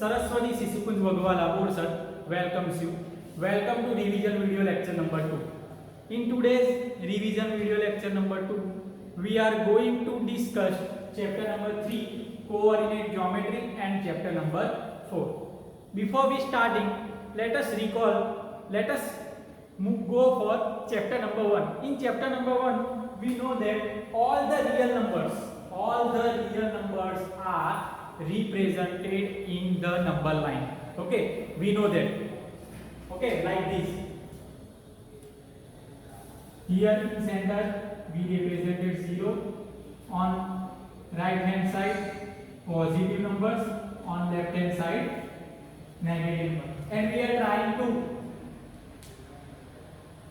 Saraswati Sisukunj Bagwala Borsad welcomes you. Welcome to revision video lecture number 2. In today's revision video lecture number 2, we are going to discuss chapter number 3, coordinate geometry, and chapter number 4. Before we starting, let us go for chapter number 1. In chapter number 1, we know that all the real numbers are represented in the number line. Okay, we know that. Okay, like this. Here in center we represented 0. On right hand side positive numbers, on left hand side negative numbers, and we are trying to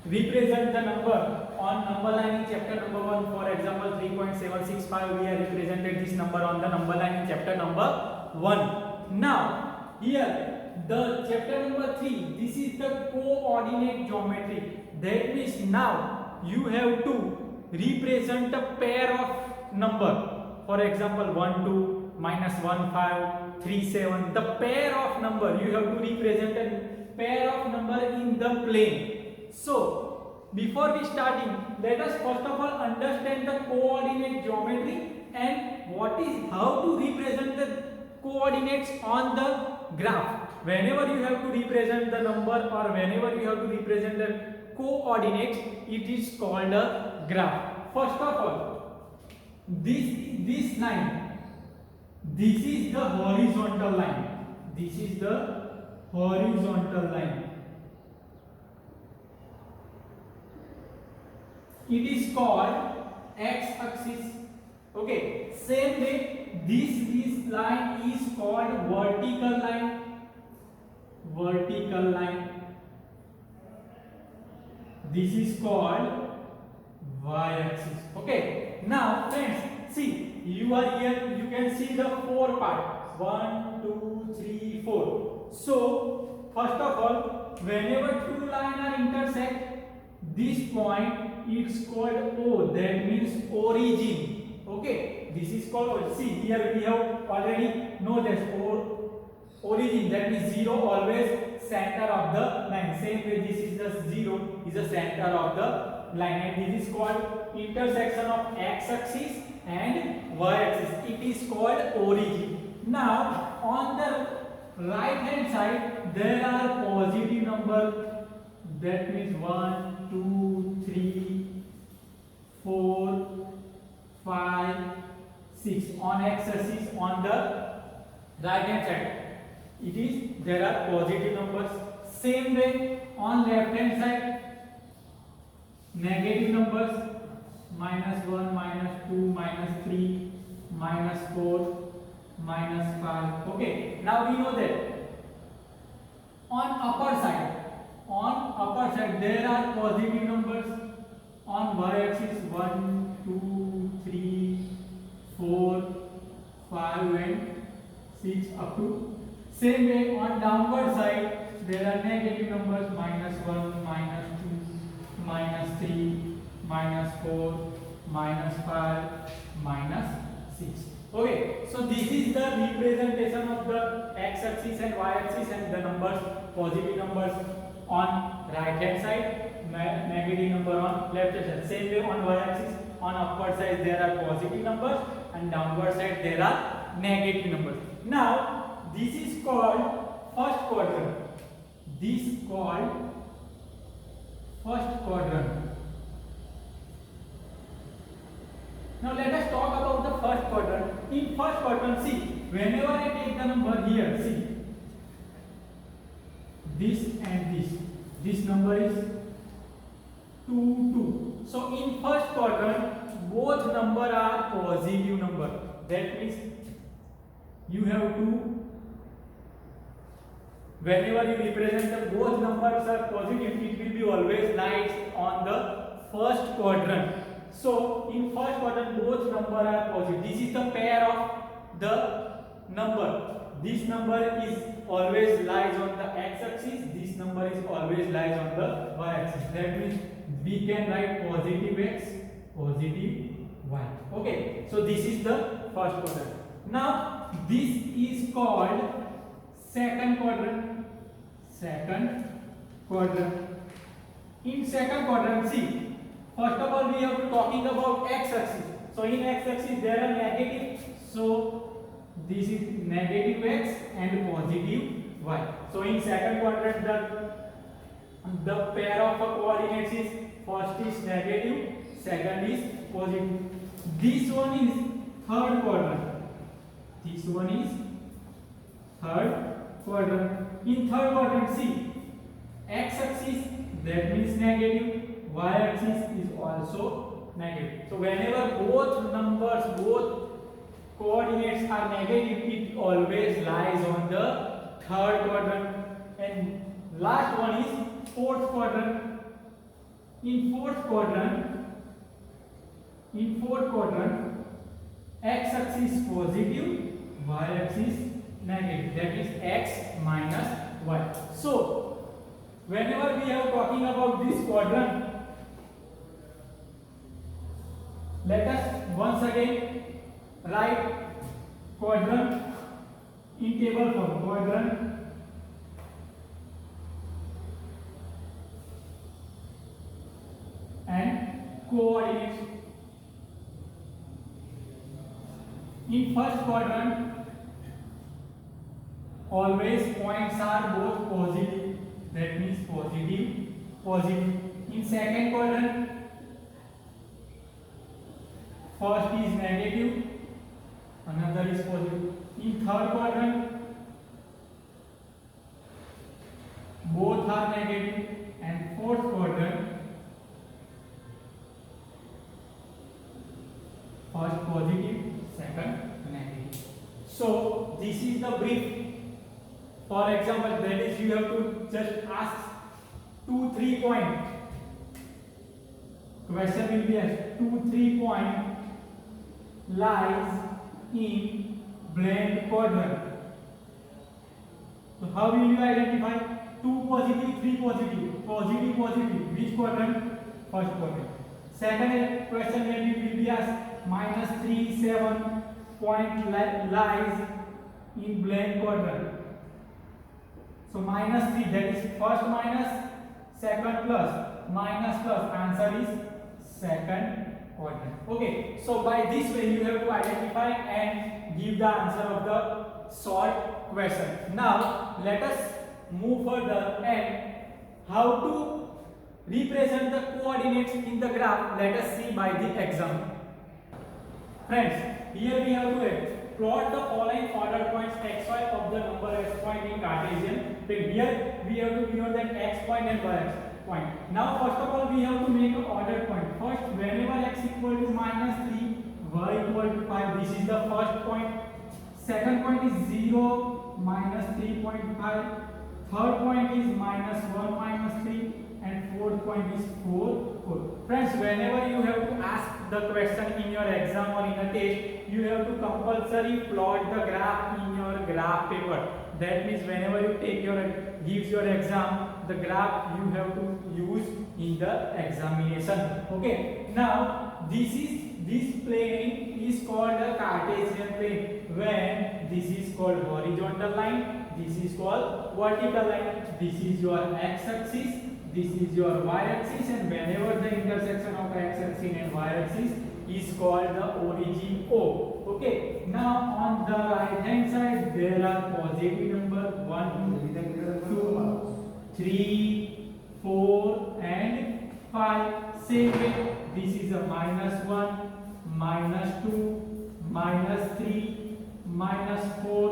represent the number on number line in chapter number 1. For example, 3.765, we are represented this number on the number line in chapter number 1. Now here the chapter number 3, this is the coordinate geometry. That means now you have to represent a pair of number. For example, 1 2 minus 1 5 3 7, the pair of number, you have to represent a pair of number in the plane. So before we starting, let us first of all understand the coordinate geometry and how to represent the coordinates on the graph. Whenever you have to represent the number or whenever you have to represent the coordinates, it is called a graph. First of all, this line, this is the horizontal line. This is the horizontal line. It is called x-axis. Okay, same way this line is called vertical line. Vertical line. This is called y-axis. Okay, now friends, see, you are here, you can see the 4 parts. 1 2 3 4. So first of all, whenever two lines are intersect, this point it's called O, that means origin. Okay, this is called, see here we have already know this origin, that means 0 always center of the line. Same way this is the 0 is the center of the line, and this is called intersection of x-axis and y-axis. It is called origin. Now on the right hand side there are positive number, that means 1 2 3 4 5 6 on x-axis. On the right hand side there are positive numbers. Same way on left hand side negative numbers, minus 1 minus 2 minus 3 minus 4 minus 5. Okay, now we know that on upper side there are positive numbers. On y-axis 1 2 3 4 5 and 6 up to. Same way on downward side there are negative numbers, minus 1 minus 2 minus 3 minus 4 minus 5 minus 6. Okay, so this is the representation of the x-axis and y-axis, and the numbers, positive numbers on right hand side, negative number on left hand side. Same way on y-axis, on upward side there are positive numbers and downward side there are negative numbers. Now this is called first quadrant. This is called first quadrant. Now let us talk about the first quadrant. In first quadrant, see, whenever I take the number here, see, this and this number is 2 2. So in first quadrant both number are positive number. That means you have to, whenever you represent the both numbers are positive, it will be always lies on the first quadrant. So in first quadrant both number are positive. This is the pair of the number. This number is always lies on the x-axis. This number is always lies on the y-axis. That means we can write positive x, positive y. Okay, so this is the first quadrant. Now this is called second quadrant. Second quadrant. In second quadrant, see, first of all we are talking about x-axis. So in x-axis there are negative. So this is negative x and positive y. So in second quadrant the pair of coordinates is first is negative, second is positive. This one is third quadrant. This one is third quadrant. In third quadrant, see, x-axis that means negative, y-axis is also negative. So whenever both numbers, both coordinates are negative, it always lies on the third quadrant. And last one is fourth quadrant. In fourth quadrant, x-axis positive, y-axis negative. That is x minus y. So whenever we are talking about this quadrant, let us once again write quadrant in table form. Quadrant and coordinates. In first quadrant, always points are both positive. That means positive, positive. In second quadrant, first is negative, another is positive. In third quadrant, both are negative, and fourth quadrant, first positive, second negative. So this is the brief. For example, that is you have to just ask 2-3 point. Question will be asked 2-3 point lies in blank quadrant. So how will you identify 2 positive, 3 positive, positive, positive? Which quadrant? First quadrant. Second question will be asked -3, 7 point lies in blank quadrant. So -3, that is first minus, second plus, minus plus, answer is second quadrant. Okay, so by this way you have to identify and give the answer of the short question. Now let us move further and how to represent the coordinates in the graph. Let us see by the example. Friends, here we have to plot the following ordered points xy of the number s point in Cartesian. Then here we have to denote that x point and y point. Now first of all we have to make an ordered point. First, whenever x equal to -3, y equal to 5, this is the first point. Second point is 0, -3.5. Third point is -1, -3, and fourth point is 4, 4. Friends, whenever you have to ask the question in your exam or in a test, you have to compulsory plot the graph in your graph paper. That means whenever you take gives your exam, the graph you have to use in the examination. Okay. Now this plane is called a Cartesian plane. When this is called horizontal line, this is called vertical line. This is your x-axis, this is your y-axis, and whenever the intersection of x-axis and y-axis is called the origin O. Okay. Now on the right hand side there are positive number 1, 2, 3, 4, and 5. Same way, this is a -1, -2, -3, -4,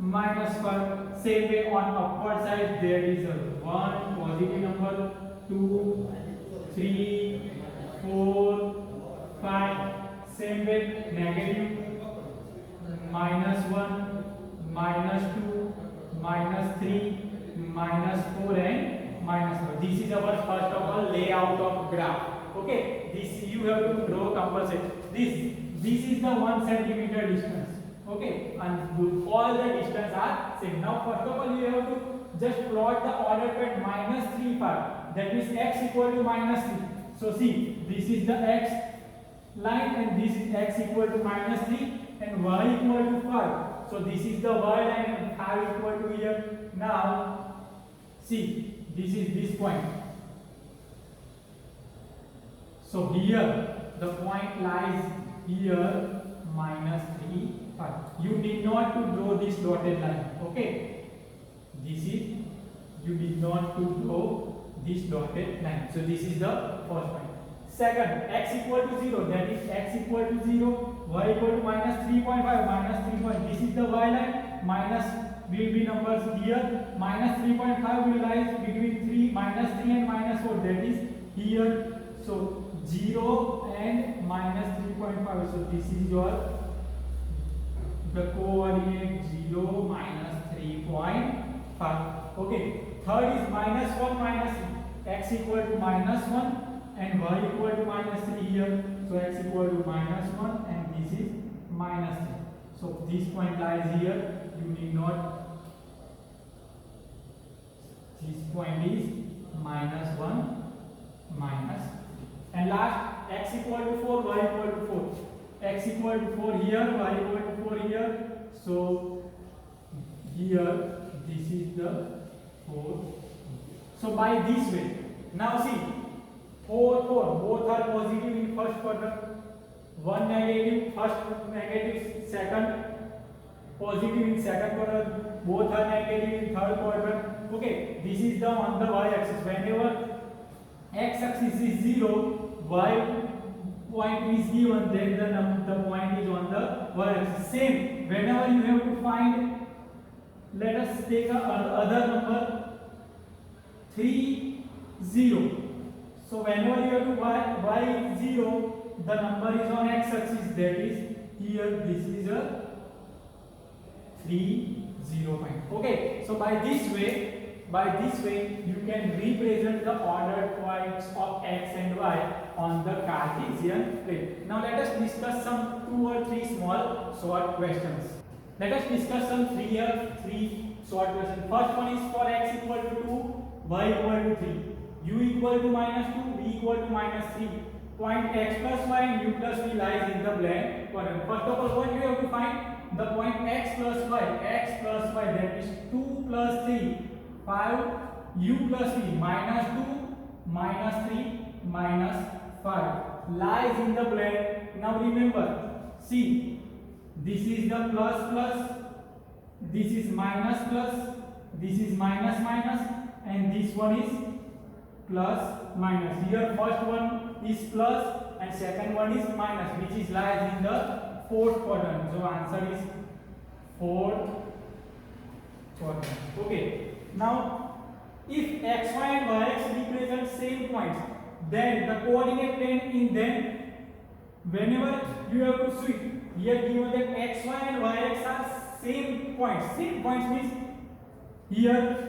-5. Same way on upward side there is a 1 positive number, 2, 3, 4, 5. Same way negative, -1, -2, -3, -4, and -4. This is our first of all layout of graph. Okay, this you have to draw compulsory. This is the 1 centimeter distance. Okay, and all the distance are same. Now first of all you have to just plot the ordered point -3, 5. That means x equal to -3. So see, this is the x line and this is x equal to -3 and y equal to 5. So this is the y line and 5 equal to here See, this is this point. So here the point lies here minus 3, 5. You need not to draw this dotted line. Okay. This is, you need not to draw this dotted line. So this is the first point. Second, x equal to 0, that is x equal to 0, y equal to minus 3.5, minus 3. This is the y line, minus will be numbers here, minus 3.5 will lie between 3, minus 3 and minus 4, that is here. So 0 and minus 3.5, so this is your the coordinate 0 minus 3.5. Okay, third is minus 1 minus x equal to minus 1 and y equal to minus 3 here. So x equal to minus 1 and this is minus 3. So this point lies here. You need not. This point is minus 1 minus. And last, x equal to 4, y equal to 4. X equal to 4 here, y equal to 4 here. So here this is the 4. So by this way, now see, 4, 4, both are positive in first quadrant. One negative, first negative, second positive in second quadrant. Both are negative in third quadrant. Okay, this is the on the y-axis. Whenever x-axis is 0, y point is given, then the point is on the y-axis. Same, whenever you have to find, let us take a other number 3, 0. So whenever you have to y 0, the number is on x-axis, that is here, this is a 3, 0 point. Okay, so by this way you can represent the ordered points of x and y on the Cartesian plane. Now let us discuss some 2 or 3 small short questions. Let us discuss some 3 short questions. First one is for x equal to 2, y equal to 3, u equal to minus 2, v equal to minus 3. Point x plus y and u plus v lies in the blank quadrant. First of all, what you have to find? The point x plus y, that is 2 plus 3, 5, u plus v, minus 2, minus 3, minus 5, lies in the blank. Now remember, see, this is the plus plus, this is minus plus, this is minus minus, and this one is plus minus. Here first one is plus and second one is minus, which is lies in the fourth quadrant. So answer is fourth quadrant. Okay. Now if x, y and y x represent same points, then the coordinate plane in them, whenever you have to switch, here given that x, y and y x are same points. Same points means here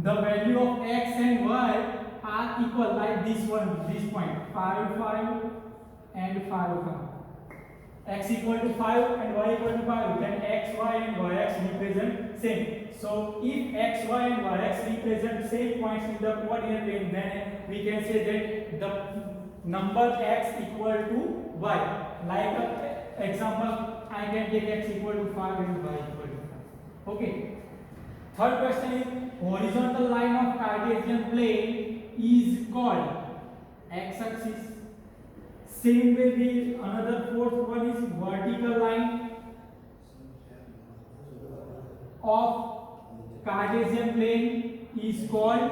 the value of x and y are equal, like this one, this point 5, 5 and 5, 5. X equal to 5 and y equal to 5, then x, y and y x represent same. So if x, y and y x represent same points in the coordinate plane, then we can say that the number x equal to y. Like example, I can take x equal to 5 and y equal to 5. Okay. Third question is, horizontal line of Cartesian plane is called x-axis. Same way, we another fourth one is vertical line of Cartesian plane is called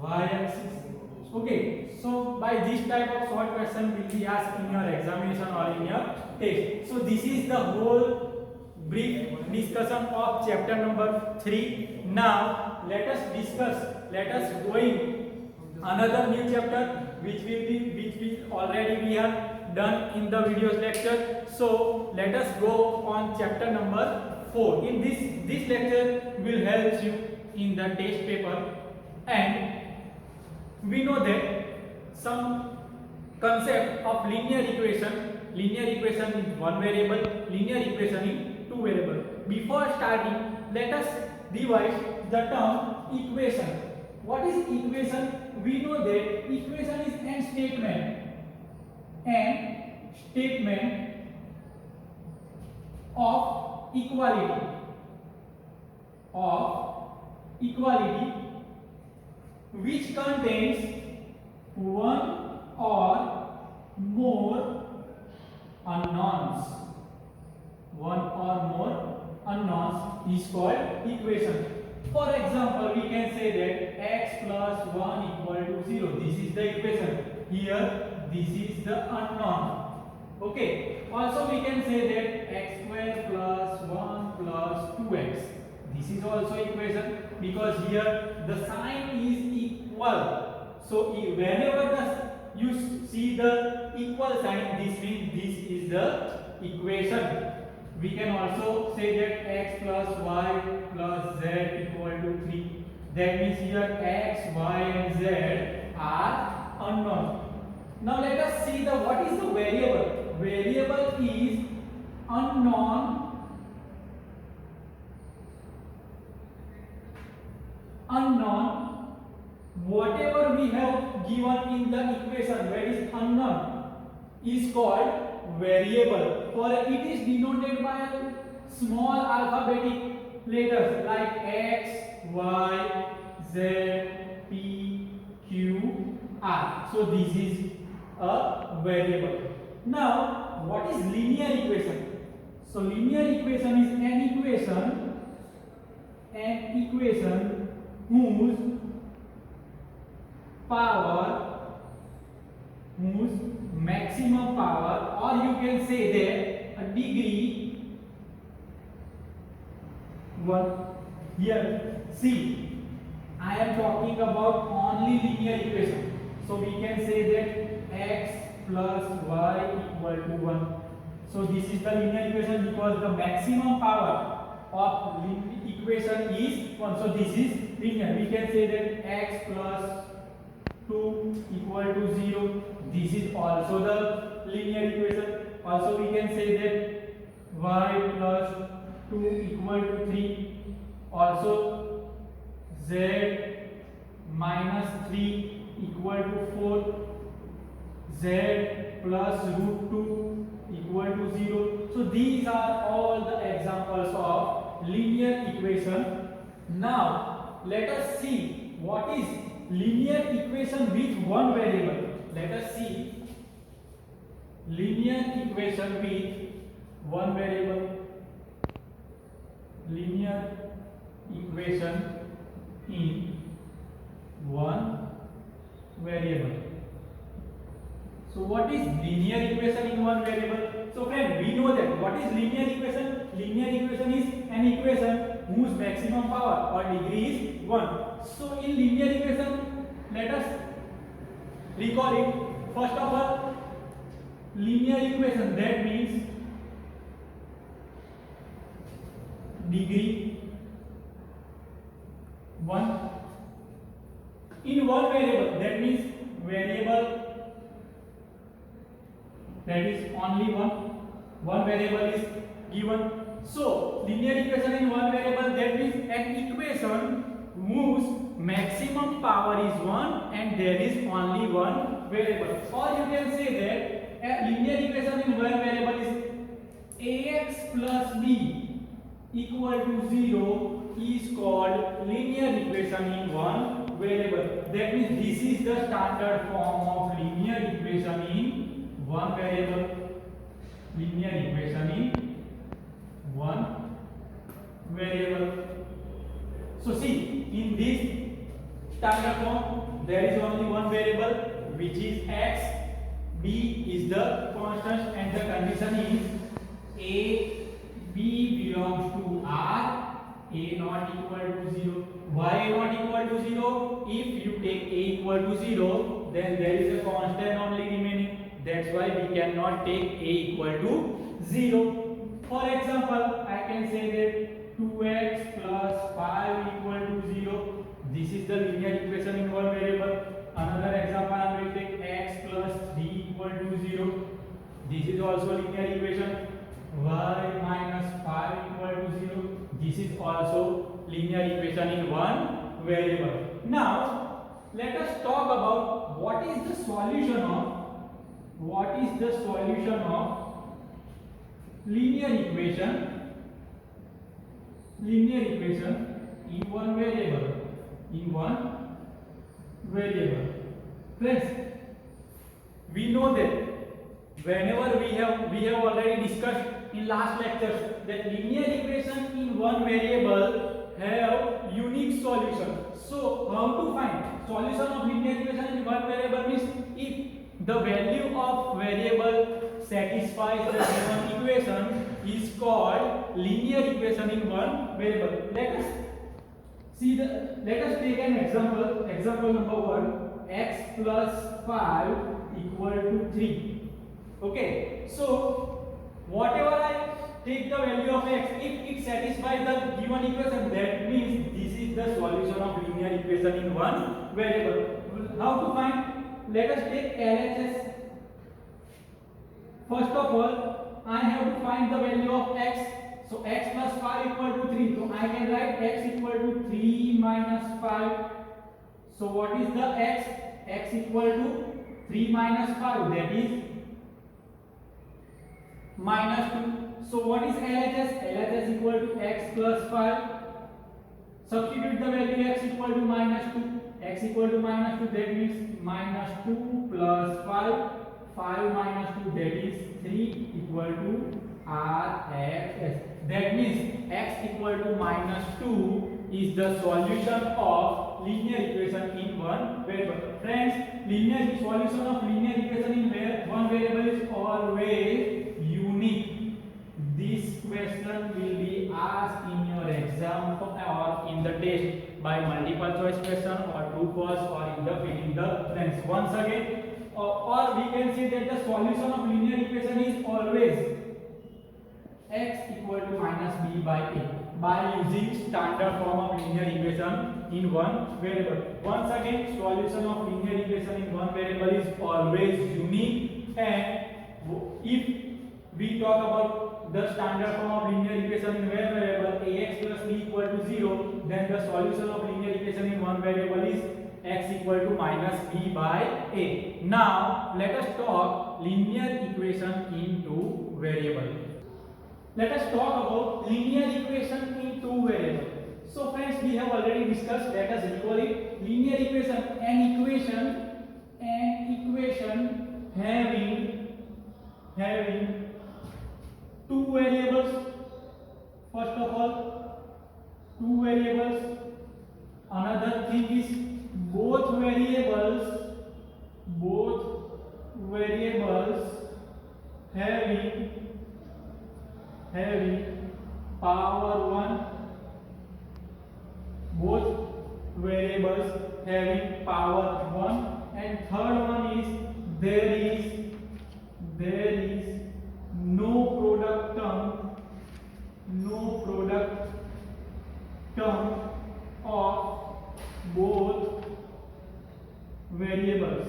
y-axis. Okay, so by this type of short question will be asked in your examination or in your test. So this is the whole brief discussion of chapter number 3. Now let us going another new chapter which we already have done in the videos lecture. So let us go on chapter number 4. In this lecture will help you in the test paper, and we know that some concept of linear equation in one variable, linear equation in two variable. Before starting, let us divide the term equation. What is equation? We know that equation is an statement of equality. of equality which contains one or more unknowns. One or more unknowns is called equation. For example, we can say that x plus 1 equal to 0. This is the equation. Here, this is the unknown. Okay. Also, we can say that x square plus 1 plus 2x. This is also equation because here the sign is equal. So, whenever you see the equal sign, this means this is the equation. We can also say that x plus y plus z equal to 3. That means here x, y and z are unknown. Now let us see what is the variable. Variable is unknown. Whatever we have given in the equation, that is unknown, is called variable. For it is denoted by small alphabetic letters like x, y, z, p, q, r. So this is a variable. Now, what is linear equation? So linear equation is an equation whose maximum power, or you can say that a degree 1. Here, see, I am talking about only linear equation. So we can say that x plus y equal to 1. So this is the linear equation because the maximum power of equation is 1. So this is linear. We can say that x plus 2 equal to 0. This is also the linear equation. Also we can say that y plus 2 equal to 3. Also z minus 3 equal to 4. Z plus root 2 equal to 0. So these are all the examples of linear equation. Now let us see what is linear equation with one variable. Let us see linear equation with one variable. Linear equation in one variable. So what is linear equation in one variable? So friend, we know that what is linear equation? Linear equation is an equation whose maximum power or degree is 1. So in linear equation, let us recall it. First of all, linear equation, that means degree 1 in one variable, that means variable that is only one variable is given. So linear equation in one variable, that means an equation whose maximum power is 1 and there is only one variable. Or you can say that a linear equation in one variable is ax plus b equal to 0 is called linear equation in one variable. That means this is the standard form of linear equation in one variable. Linear equation in one variable. So see, in this standard form there is only one variable which is x, b is the constant and the condition is a, b belongs to r, a not equal to 0. Why not equal to 0? If you take a equal to 0, then there is a constant only remaining. That's why we cannot take a equal to 0. For example, I can say that 2x plus 5 equal to 0. This is the linear equation in one variable. Another example, I will take x plus 3 equal to 0. This is also linear equation. Y minus 5 equal to 0. This is also linear equation in one variable. Now, let us talk about what is the solution of linear equation in one variable, in one variable. Friends, we know that whenever we have already discussed in last lectures that linear equation in one variable have unique solution. So how to find solution of linear equation in one variable means if the value of variable satisfies the given equation is called linear equation in one variable. Let us take an example. Example number 1, x plus 5 equal to 3. Okay, so whatever I take the value of x, if it satisfies the given equation, that means this is the solution of linear equation in one variable. How to find? Let us take LHS. First of all, I have to find the value of x. So x plus 5 equal to 3. So I can write x equal to 3 minus 5. So what is the x? X equal to 3 minus 5, that is minus 2. So what is LHS? LHS equal to x plus 5. Substitute the value x equal to minus 2. X equal to minus 2, that means minus 2 plus 5. 5 minus 2, that is 3 equal to RHS. That means x equal to minus 2 is the solution of linear equation in one variable. Friends, linear solution of linear equation in one variable is always unique. This question will be asked in your exam or in the test by multiple choice question or true false or in the filling the blanks. Once again, or we can say that the solution of linear equation is always x equal to minus b by a by using standard form of linear equation in one variable. Once again, solution of linear equation in one variable is always unique, and if we talk about the standard form of linear equation in one variable ax plus b equal to 0, then the solution of linear equation in one variable is x equal to minus b by a. Now let us talk linear equation in two variables. Let us talk about linear equation in two variables. So friends, we have already discussed. Let us recall it. Linear equation, an equation having two variables. First of all, two variables. Another thing is both variables having power 1. Both variables having power 1, and third one is there is no product term of both variables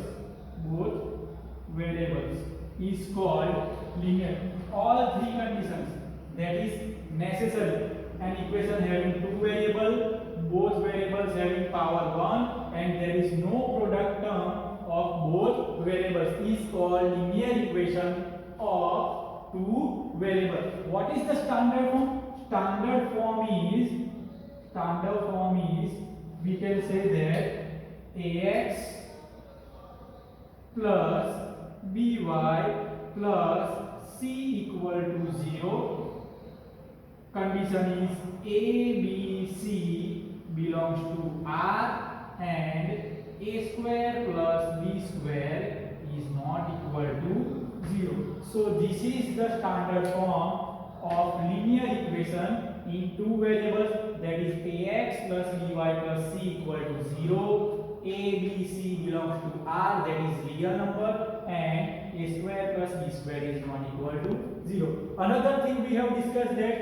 is called linear. All three conditions that is necessary. An equation having two variables, both variables having power 1, and there is no product term of both variables is called linear equation of two variables. What is the standard form? Standard form is we can say that ax plus by plus c equal to 0. Condition is a, b, c belongs to R, and a square plus b square is not equal to 0. So this is the standard form of linear equation in two variables, that is ax plus by plus c equal to 0. A, b, c belongs to R, that is real number, and a square plus b square is not equal to 0. Another thing we have discussed that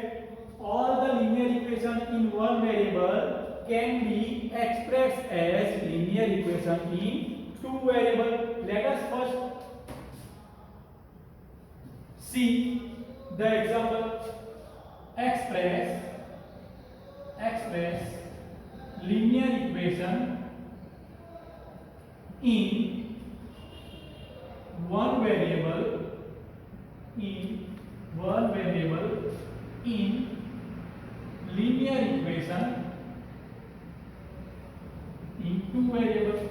all the linear equation in one variable can be expressed as linear equation in two variables. Let us first see the example. Express linear equation in one variable in linear equation two variables.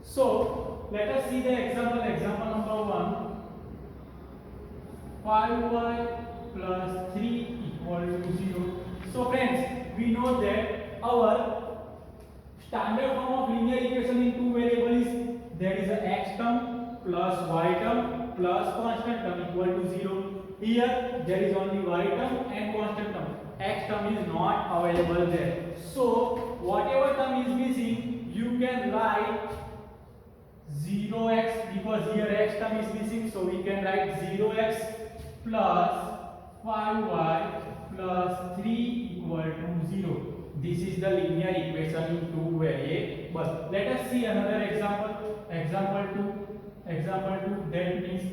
So let us see the example. Example number 1. 5y plus 3 equal to 0. So friends, we know that our standard form of linear equation in two variables is there is a x term plus y term plus constant term equal to 0. Here there is only y term and constant term. X term is not available there. So whatever term is missing, you can write 0x, because here x term is missing, so we can write 0x plus 5y plus 3 equal to 0. This is the linear equation in two variables. Let us see another example. Example 2, that means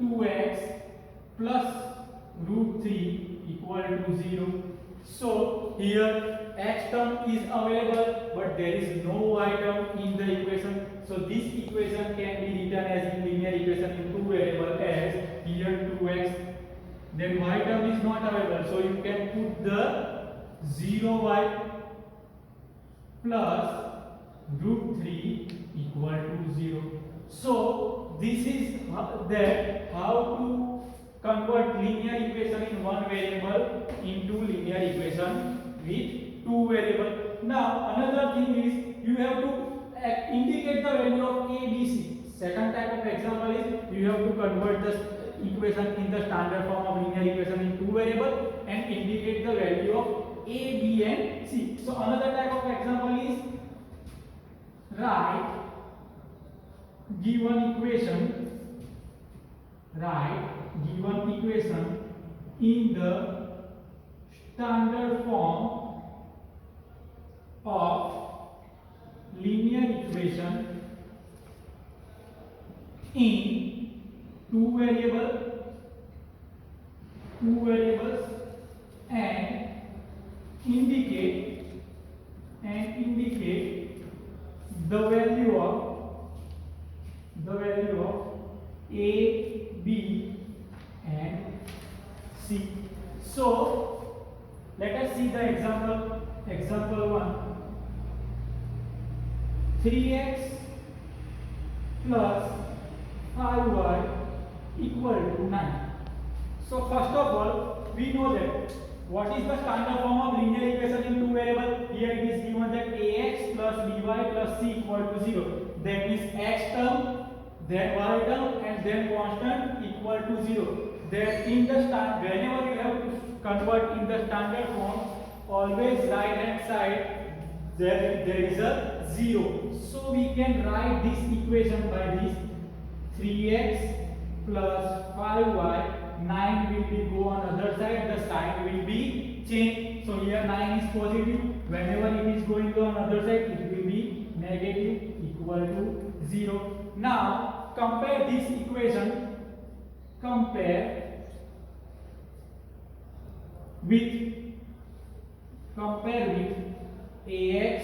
2x plus root 3 equal to 0. So here x term is available, but there is no y term in the equation. So this equation can be written as in linear equation in two variables as here 2x. Then y term is not available, so you can put the 0y plus root 3 equal to 0. So this is that how to convert linear equation in one variable into linear equation with two variables. Now another thing is you have to indicate the value of a, b, c. Second type of example is you have to convert the equation in the standard form of linear equation in two variables and indicate the value of a, b and c. So another type of example is write given equation in the standard form of linear equation in two variables and indicate the value of a, b and c. So let us see the example. Example 1. 3x plus 5y equal to 9. So first of all, we know that what is the standard form of linear equation in two variables. Here it is given that ax plus by plus c equal to 0. That means x term, then y term, and then constant equal to 0. That in the whenever you have to convert in the standard form, always right hand side there is a 0. So we can write this equation by this 3x plus 5y. 9 will be go on other side, the sign will be changed. So here 9 is positive, whenever it is going to on other side it will be negative equal to 0. Now compare this equation, compare with ax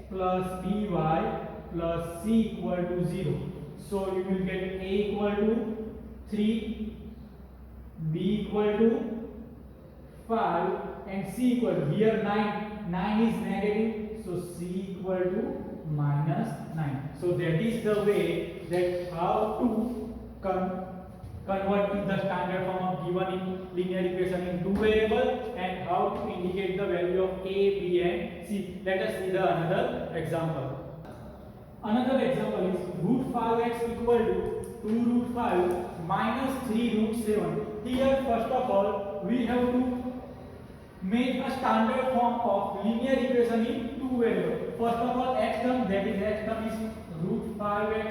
plus by plus c equal to 0. So you will get a equal to 3, b equal to 5 and c equal to, here 9 is negative, so c equal to minus 9. So that is the way that how to convert in the standard form of given linear equation in two variables and how to indicate the value of a, b and c. Let us see the another example. Another example is root 5x equal to 2 root 5 minus 3 root 7. Here first of all we have to make a standard form of linear equation in two variables. First of all x term, that is x term is root 5x,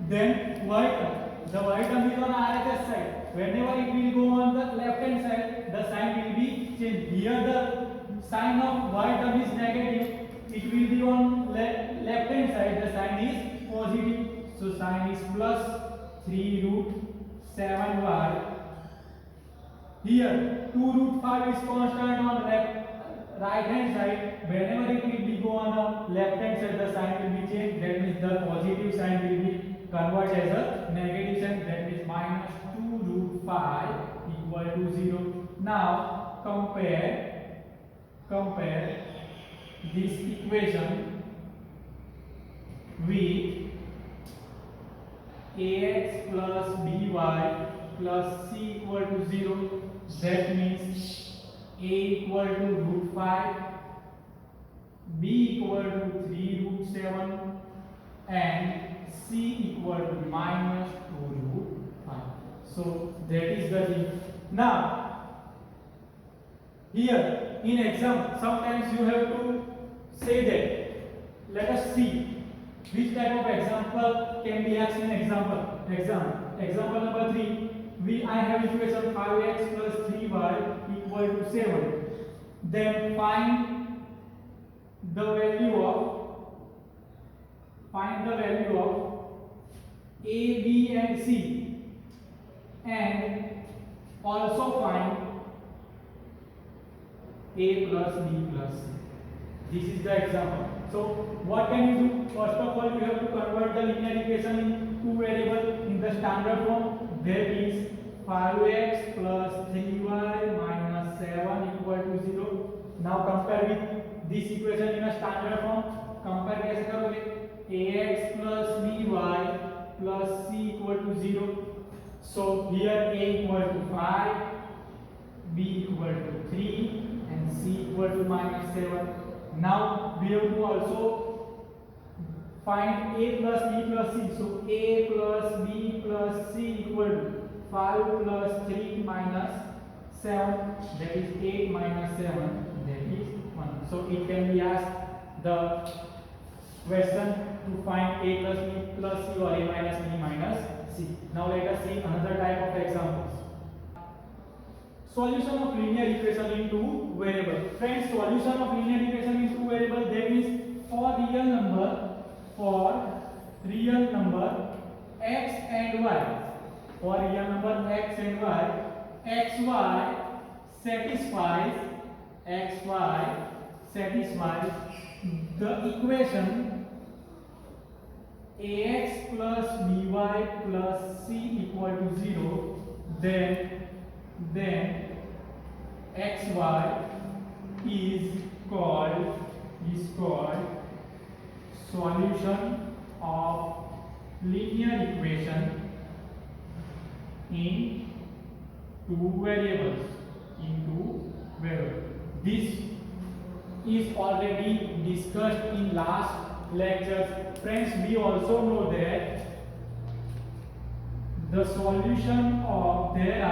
then y term. The y term is on RHS side. Whenever it will go on the left hand side, the sign will be changed. Here the sign of y term is negative, it will be on left hand side, the sign is positive. So sign is plus 3 root 7y. Here 2 root 5 is constant on right hand side. Whenever it will be go on the left hand side, the sign will be changed. That means the positive sign will be converted as a negative sign. That means minus 2 root 5 equal to 0. Now compare compare this equation with ax plus by plus c equal to 0. That means a equal to root 5, b equal to 3 root 7, and c equal to minus 2 root 5. So that is the thing. Now here in exam sometimes you have to say that. Let us see which type of example can be asked in example number 3. I have equation 5x plus 3y equal to 7. Then find the value of a, b and c, and also find a plus b plus c. This is the example. So what can you do? First of all, you have to convert the linear equation in two variables in the standard form. That is 5x plus 3y minus 7 equal to 0. Now compare with this equation in a standard form. Compare कैसे करोगे? ax plus by plus c equal to 0. So here a equal to 5, b equal to 3, and c equal to minus 7. Now we have to also find a plus b plus c. So a plus b plus c equal to 5 plus 3 minus 7. That is 8 minus 7. That is 1. So it can be asked the question to find a plus b plus c or a minus b minus c. Now let us see another type of examples. Solution of linear equation in two variables. Friends, solution of linear equation in two variables, that means for real number x and y. For real number x and y, xy satisfies the equation ax plus by plus c equal to 0. Then xy is called solution of linear equation in two variables. This is already discussed in last lectures. Friends, we also know that the solution of there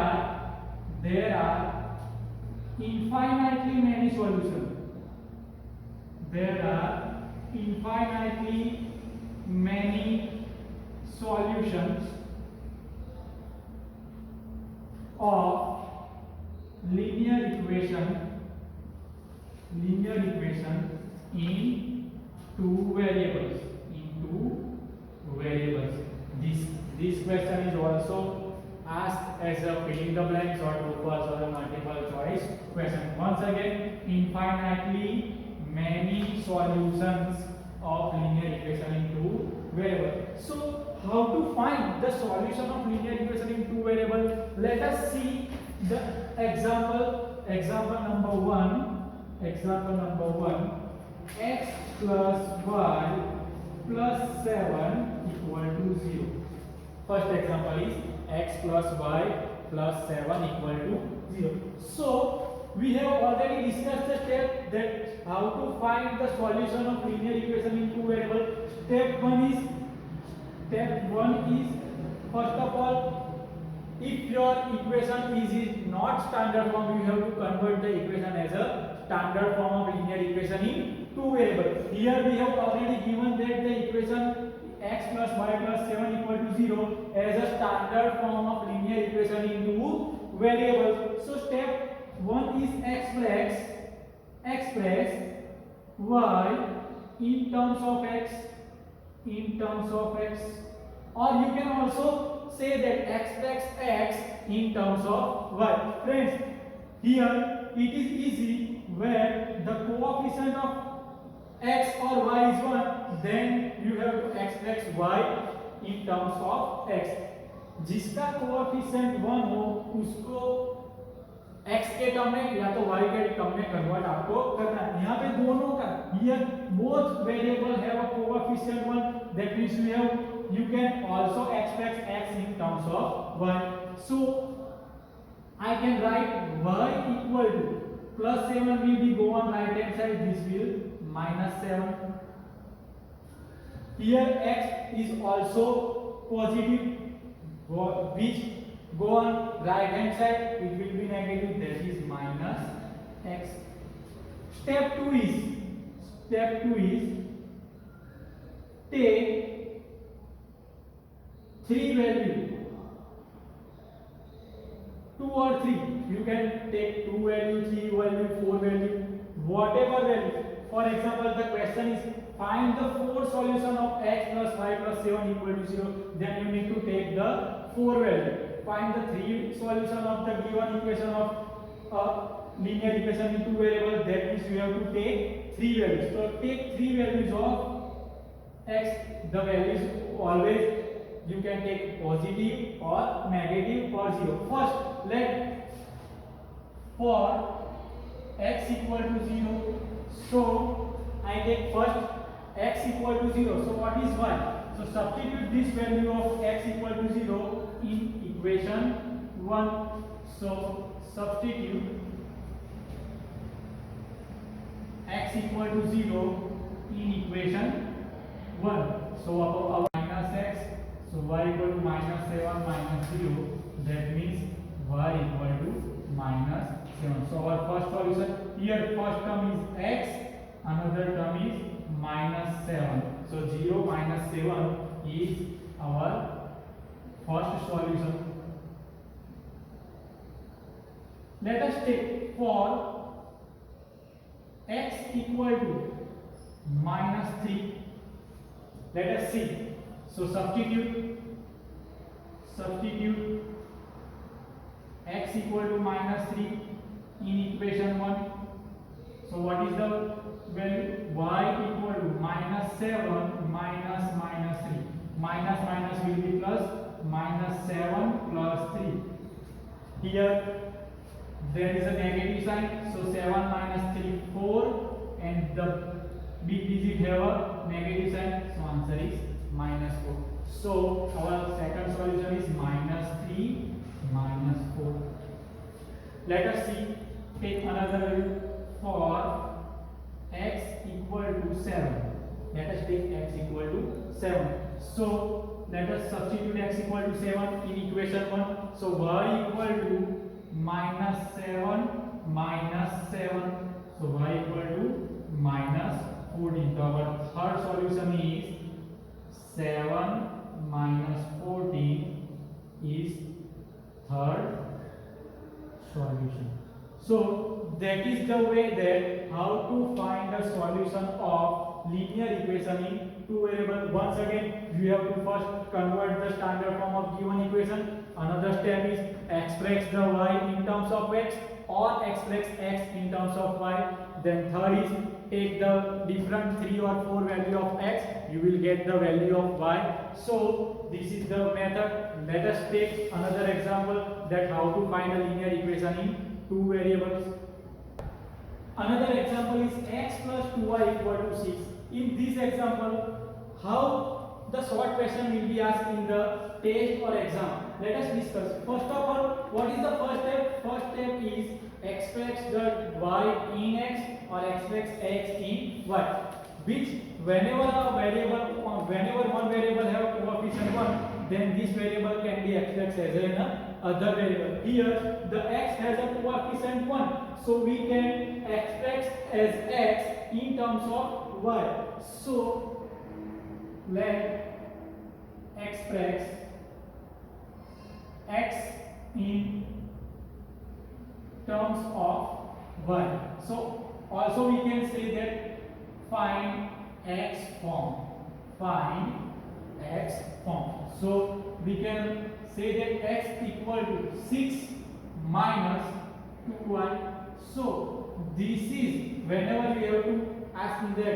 are infinitely many solutions. There are infinitely many solutions of linear equation in two variables. This question is also asked as a filling the blanks or tuples or a multiple choice question. Once again, infinitely many solutions of linear equation in two variables. So how to find the solution of linear equation in two variables? Let us see the example number 1. X plus y plus 7 equal to 0. First example is x plus y plus 7 equal to 0. So we have already discussed the step that how to find the solution of linear equation in two variables. Step 1 is first of all, if your equation is not standard form, you have to convert the equation as a standard form of linear equation in two variables. Here we have already given that the equation x plus y plus 7 equal to 0 as a standard form of linear equation in two variables. So step 1 is express y in terms of x, or you can also say that express x in terms of y. Friends, here it is easy where the coefficient of x or y is 1, then you have to express y in terms of x. जिसका coefficient 1 हो उसको x के term में या तो y के term में convert आपको करना है। यहाँ पे दोनों का here both variable have a coefficient 1, that means you can also express x in terms of y. So I can write y equal to plus 7 will be go on right hand side, this will minus 7. Here x is also positive, which go on right hand side, it will be negative, that is minus x. Step 2 is take 3 value, 2 or 3, you can take 2 value, 3 value, 4 value, whatever value. For example, the question is find the 4 solution of x plus y plus 7 equal to 0, then you need to take the 4 value. Find the 3 solution of the given equation of linear equation in 2 variables, that means you have to take 3 values. So take 3 values of x, the values always you can take positive or negative or 0. First, let for x equal to 0, so I take first x equal to 0. So what is y? So substitute this value of x equal to 0 in equation 1. So substitute x equal to 0 in equation 1. So our minus x, so y equal to minus 7 minus 0, that means y equal to minus 7. So our first solution, here first term is x, another term is minus 7. So 0 minus 7 is our first solution. Let us take for x equal to minus 3. Let us see. So substitute x equal to minus 3 in equation 1. So what is the value? Y equal to minus 7 minus minus 3. Minus minus will be plus, minus 7 plus 3. Here there is a negative sign, so 7 minus 3 4, and the big digit have a negative sign, so answer is minus 4. So our second solution is minus 3 minus 4. Let us see, take another value for x equal to 7. Let us take x equal to 7. So let us substitute x equal to 7 in equation 1. So y equal to minus 7 minus 7. So y equal to minus 14. So our third solution is 7 minus 14 is third solution. So that is the way that how to find the solution of linear equation in two variables. Once again, you have to first convert the standard form of given equation. Another step is express the y in terms of x or express x in terms of y. Then third is take the different 3 or 4 value of x, you will get the value of y. So this is the method. Let us take another example that how to find a linear equation in two variables. Another example is x plus 2y equal to 6. In this example, how the short question will be asked in the test or exam. Let us discuss. First of all, what is the first step? First step is express the y in x or express x in y. Which whenever one variable have a coefficient 1, then this variable can be expressed as another variable. Here the x has a coefficient 1, so we can express as x in terms of y. So let express x in terms of y. So also we can say that find x form. Find x form. So we can say that x equal to 6 minus 2y. So this is whenever we have to ask in the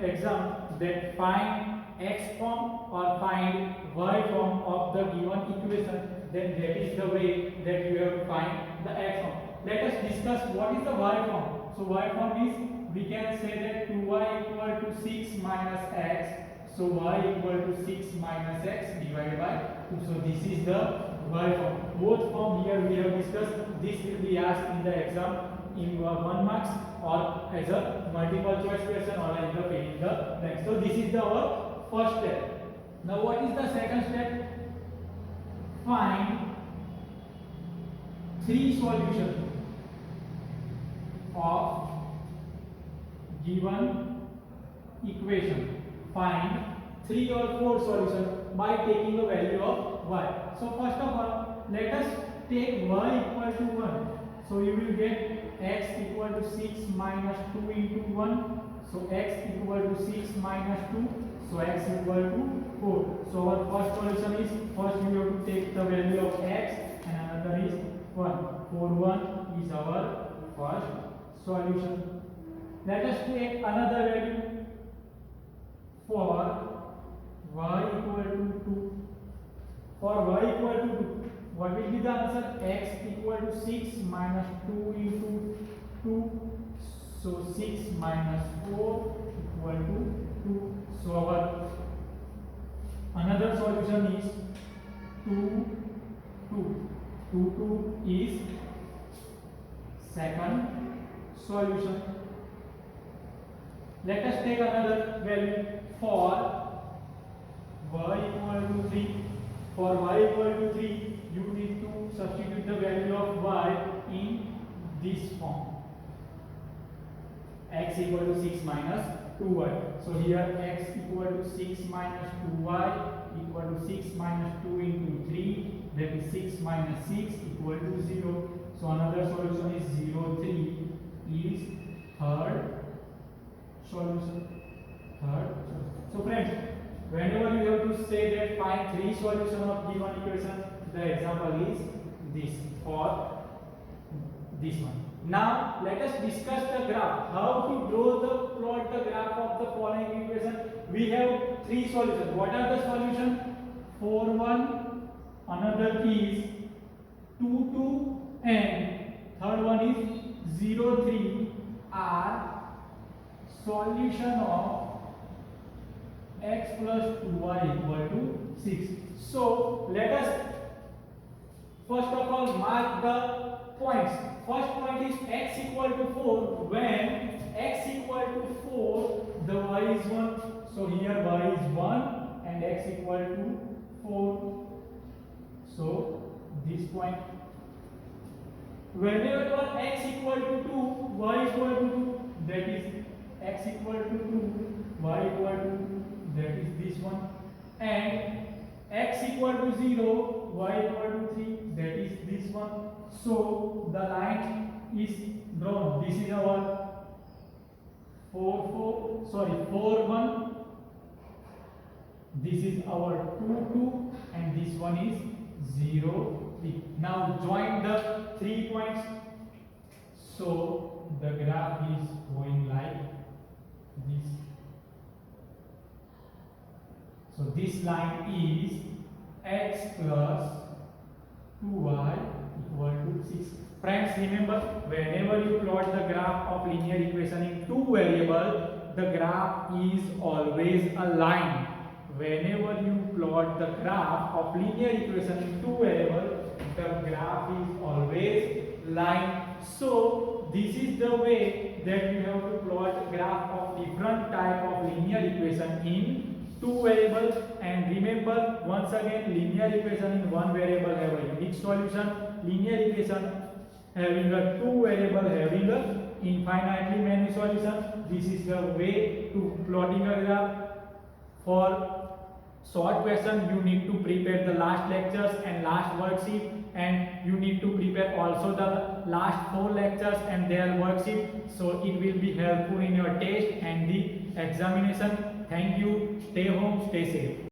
exam that find x form or find y form of the given equation, then that is the way that you have to find the x form. let us discuss what is the y form. So y form is, we can say that 2y equal to 6 minus x. So y equal to 6 minus x divided by 2. So this is the y form. Both form here we have discussed. This will be asked in the exam in 1 marks or as a multiple choice question or in the filling the blanks. So this is our first step. Now what is the second step? Find 3 solutions of given equation. Find 3 or 4 solutions by taking the value of y. So first of all, let us take y equal to 1. So you will get x equal to 6 minus 2 into 1. So x equal to 6 minus 2. So x equal to 4. So our first solution is, first we have to take the value of x and another is 1. 4 1 is our first solution. Let us take another value for y equal to 2. For y equal to 2, what will be the answer? X equal to 6 minus 2 into 2. So 6 minus 4 equal to 2. So our another solution is 2 2. 2 2 is second solution. Let us take another value for y equal to 3. For y equal to 3, you need to substitute the value of y in this form. X equal to 6 minus 2y. So here x equal to 6 minus 2y equal to 6 minus 2 into 3, that is 6 minus 6 equal to 0. So another solution is 0 3 is third solution. So friends, whenever you have to say that find 3 solutions of given equation, the example is this for this one. Now let us discuss the graph. How to plot the graph of the following equation. We have 3 solutions. What are the solutions? 4 1, another is 2 2, and third one is 0 3 are solution of x plus 2y equal to 6. So let us first of all mark the points. First point is x equal to 4. When x equal to 4, the y is 1. So here y is 1 and x equal to 4. So this point. Whenever x equal to 2, y equal to 2, that is x equal to 2, y equal to 2, that is this one. And x equal to 0, y equal to 3, that is this one. So the line is drawn. This is our 4 1. This is our 2 2, and this one is 0 3. Now join the 3 points. So the graph is going like this. So this line is x plus 2y equal to 6. Friends, remember, whenever you plot the graph of linear equation in 2 variables, the graph is always a line. Whenever you plot the graph of linear equation in 2 variables, the graph is always line. So this is the way that you have to plot graph of different type of linear equation in 2 variables. And remember, once again, linear equation in 1 variable have a unique solution. Linear equation having a 2 variable having a infinitely many solutions. This is the way to plotting a graph. For short question, you need to prepare the last lectures and last worksheet, and you need to prepare also the last 4 lectures and their worksheet, so it will be helpful in your test and the examination. Thank you. Stay home, stay safe.